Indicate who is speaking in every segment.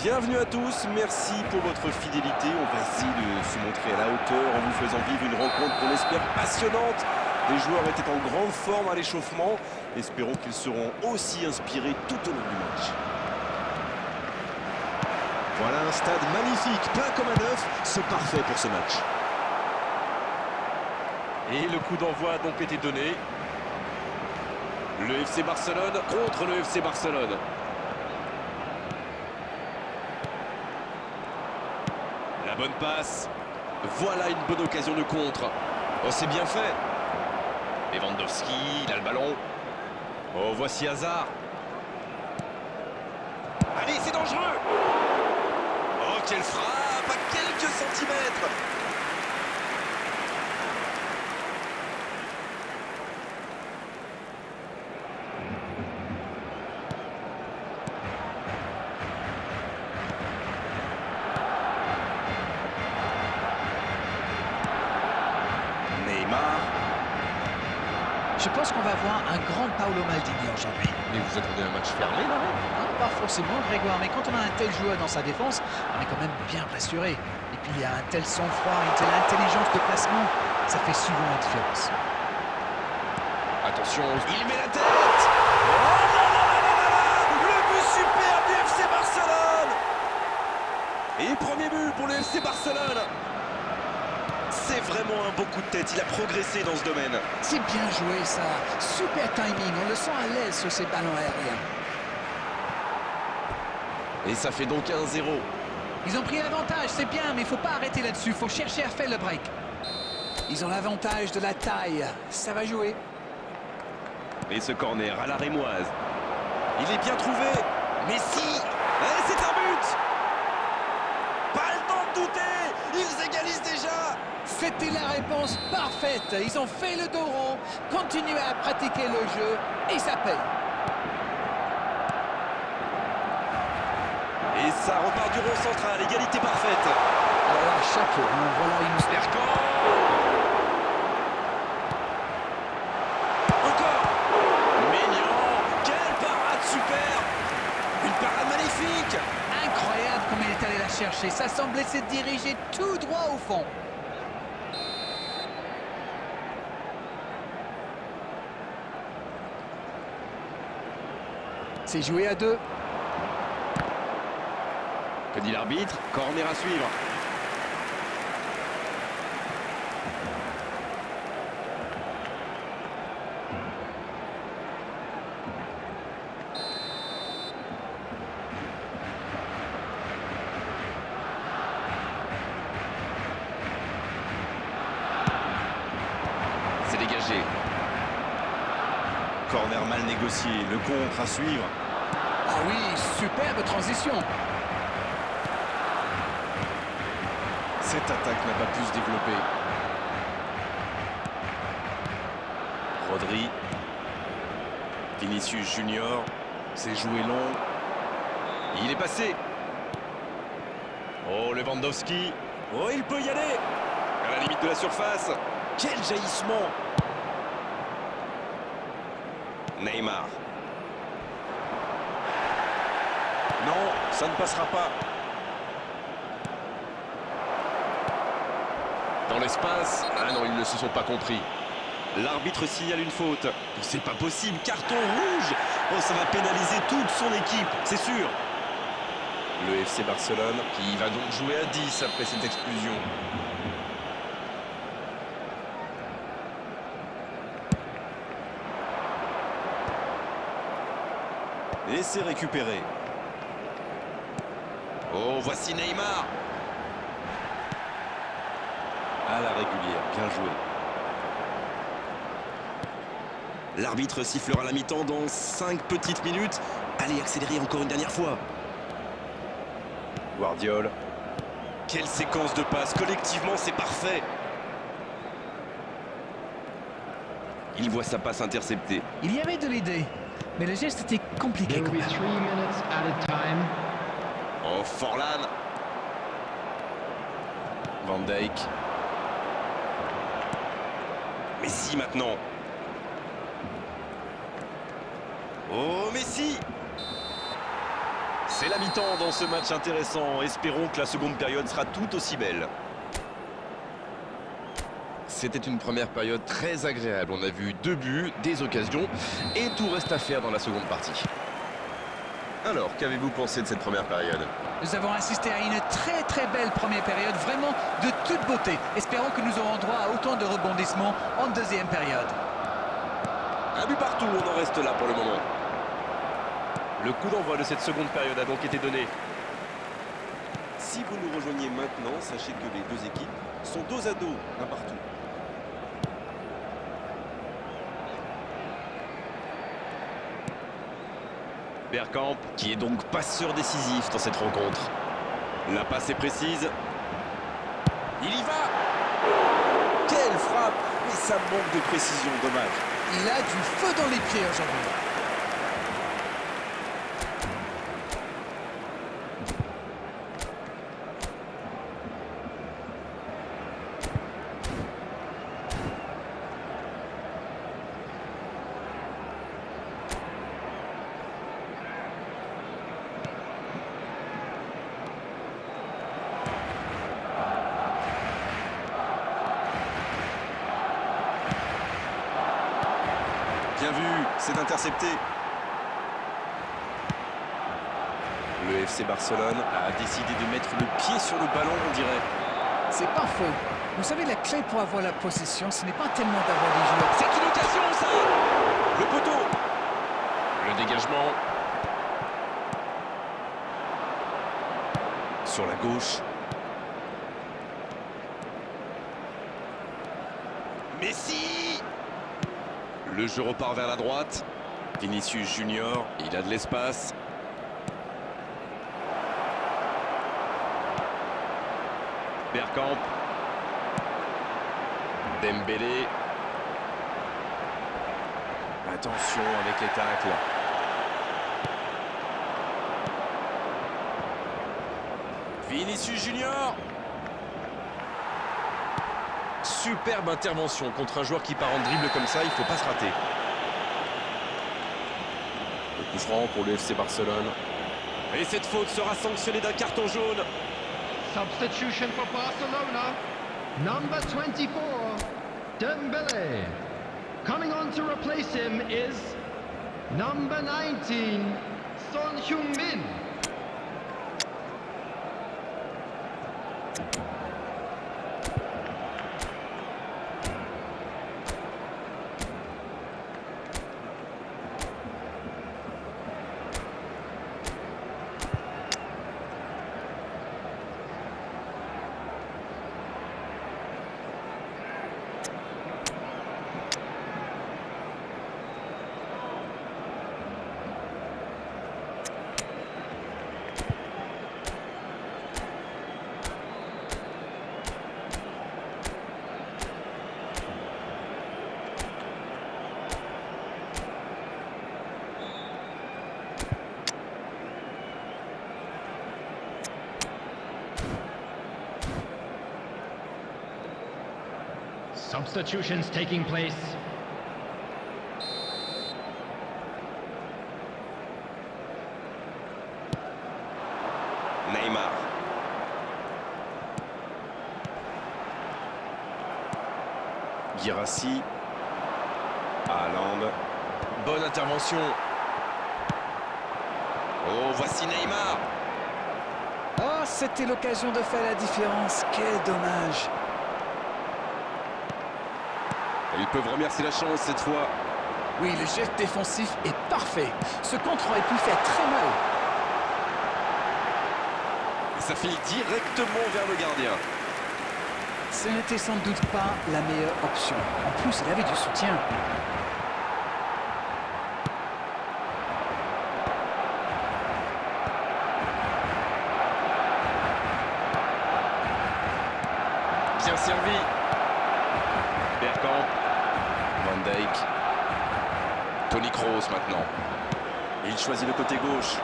Speaker 1: Bienvenue à tous, merci pour votre fidélité. On va essayer de se montrer à la hauteur en vous faisant vivre une rencontre qu'on espère passionnante. Les joueurs étaient en grande forme à l'échauffement. Espérons qu'ils seront aussi inspirés tout au long du match.
Speaker 2: Voilà un stade magnifique, plein comme un œuf, c'est parfait pour ce match.
Speaker 1: Et le coup d'envoi a donc été donné. Le FC Barcelone contre le FC Barcelone. La bonne passe. Voilà une bonne occasion de contre. Oh, c'est bien fait. Lewandowski, il a le ballon. Oh, voici Hazard. Allez, c'est dangereux. Oh, quelle frappe à quelques centimètres.
Speaker 3: Je pense qu'on va voir un grand Paolo Maldini aujourd'hui.
Speaker 1: Mais vous attendez un match fermé, là?
Speaker 3: Pas forcément, Grégoire, mais quand on a un tel joueur dans sa défense, on est quand même bien rassuré. Et puis il y a un tel sang-froid, une telle intelligence de placement, ça fait souvent la différence.
Speaker 1: Attention, il met la tête. Oh là là là là là là. Le but super du FC Barcelone. Et premier but pour le FC Barcelone. C'est vraiment un beau coup de tête, il a progressé dans ce domaine.
Speaker 3: C'est bien joué ça, super timing, on le sent à l'aise sur ces ballons aériens.
Speaker 1: Et ça fait donc 1-0.
Speaker 3: Ils ont pris l'avantage, c'est bien, mais il ne faut pas arrêter là-dessus, il faut chercher à faire le break. Ils ont l'avantage de la taille, ça va jouer.
Speaker 1: Et ce corner à la rémoise. Il est bien trouvé. Messi. Et c'est un but. Pas le temps de douter. Ils égalisent déjà.
Speaker 3: C'était la réponse parfaite. Ils ont fait le dos rond, continuent à pratiquer le jeu et ça paye.
Speaker 1: Et ça repart du rond central, égalité parfaite.
Speaker 3: Alors là, chapeau, voilà une...
Speaker 1: Lercan. Encore. Mignon. Quelle parade super. Une parade magnifique.
Speaker 3: Incroyable comme il est allé la chercher. Ça semblait se diriger tout droit au fond. C'est joué à deux.
Speaker 1: Que dit l'arbitre? Corner à suivre. C'est dégagé. Corner mal négocié, le contre à suivre.
Speaker 3: Ah oui, superbe transition.
Speaker 1: Cette attaque n'a pas pu se développer. Rodri. Vinicius Junior. C'est joué long. Il est passé. Oh, Lewandowski. Oh, il peut y aller. À la limite de la surface. Quel jaillissement. Neymar. Non, ça ne passera pas. Dans l'espace. Ah non, ils ne se sont pas compris. L'arbitre signale une faute. C'est pas possible, carton rouge. Oh, ça va pénaliser toute son équipe, c'est sûr. Le FC Barcelone qui va donc jouer à 10 après cette expulsion. Et c'est récupéré. Oh, voici Neymar. À la régulière, bien joué. L'arbitre sifflera la mi-temps dans 5 petites minutes. Allez, accélérer encore une dernière fois. Guardiola. Quelle séquence de passes. Collectivement, c'est parfait. Il voit sa passe interceptée.
Speaker 3: Il y avait de l'idée, mais le geste était compliqué quand même.
Speaker 1: Oh, Forlan. Van Dijk. Messi maintenant. Oh, Messi. C'est la mi-temps dans ce match intéressant. Espérons que la seconde période sera tout aussi belle.
Speaker 4: C'était une première période très agréable. On a vu 2 buts, des occasions et tout reste à faire dans la seconde partie.
Speaker 2: Alors, qu'avez-vous pensé de cette première période?
Speaker 3: Nous avons assisté à une très belle première période, vraiment de toute beauté. Espérons que nous aurons droit à autant de rebondissements en deuxième période.
Speaker 1: Un but partout, on en reste là pour le moment. Le coup d'envoi de cette seconde période a donc été donné.
Speaker 2: Si vous nous rejoignez maintenant, sachez que les deux équipes sont dos à dos, un partout.
Speaker 1: Bergkamp, qui est donc passeur décisif dans cette rencontre. La passe est précise. Il y va!
Speaker 2: Quelle frappe! Mais ça manque de précision, dommage.
Speaker 3: Il a du feu dans les pieds aujourd'hui.
Speaker 2: Bien vu, c'est intercepté. Le FC Barcelone a décidé de mettre le pied sur le ballon, on dirait.
Speaker 3: C'est pas faux. Vous savez, la clé pour avoir la possession, ce n'est pas tellement d'avoir des joueurs.
Speaker 1: C'est une occasion, ça! Le poteau!
Speaker 4: Le dégagement.
Speaker 2: Sur la gauche.
Speaker 1: Messi! Le jeu repart vers la droite. Vinicius Junior, il a de l'espace. Bergkamp. Dembélé.
Speaker 2: Attention avec les tacles.
Speaker 1: Vinicius Junior.
Speaker 2: Superbe intervention contre un joueur qui part en dribble comme ça, il ne faut pas se rater. Le coup franc pour le FC Barcelone.
Speaker 1: Et cette faute sera sanctionnée d'un carton jaune.
Speaker 5: Substitution for Barcelona. Number 24, Dembele. Coming on to replace him is number 19, Son Heung-min. Substitutions taking place.
Speaker 1: Neymar.
Speaker 2: Guirassy. Haaland. Bonne intervention.
Speaker 1: Oh, voici Neymar.
Speaker 3: Oh, c'était l'occasion de faire la différence. Quel dommage.
Speaker 1: Ils peuvent remercier la chance cette fois.
Speaker 3: Oui, le geste défensif est parfait. Ce contre aurait pu faire très mal.
Speaker 1: Ça file directement vers le gardien.
Speaker 3: Ce n'était sans doute pas la meilleure option. En plus, il avait du soutien.
Speaker 1: Bien servi. Bergkamp.
Speaker 2: Van Dijk.
Speaker 1: Toni Kroos maintenant.
Speaker 2: Il choisit le côté gauche.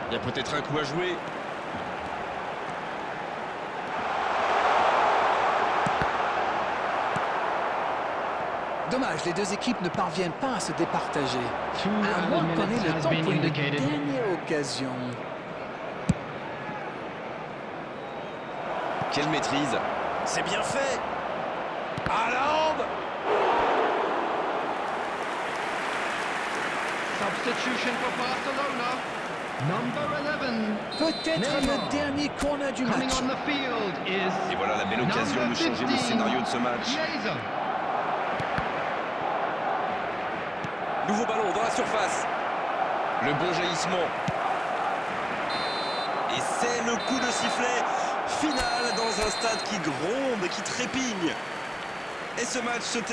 Speaker 1: Il y a peut-être un coup à jouer.
Speaker 3: Dommage, les deux équipes ne parviennent pas à se départager.
Speaker 5: 2
Speaker 3: À moins
Speaker 5: added
Speaker 3: qu'on ait
Speaker 5: minutes
Speaker 3: le
Speaker 5: has
Speaker 3: temps
Speaker 5: been
Speaker 3: pour une
Speaker 5: indicated.
Speaker 3: dernière occasion.
Speaker 1: Quelle maîtrise. C'est bien fait. Haaland.
Speaker 5: Substitution for Barcelona. Number 11.
Speaker 3: Peut-être
Speaker 5: Neymar.
Speaker 3: le dernier corner du
Speaker 5: Coming
Speaker 3: match.
Speaker 5: on the field is
Speaker 1: Et voilà la belle occasion de
Speaker 5: number
Speaker 1: changer le
Speaker 5: 15,
Speaker 1: scénario de ce match.
Speaker 5: Chiesa.
Speaker 2: Nouveau ballon dans la surface.
Speaker 4: Le bon jaillissement.
Speaker 2: Et c'est le coup de sifflet final dans un stade qui gronde, qui trépigne. Et ce match se termine.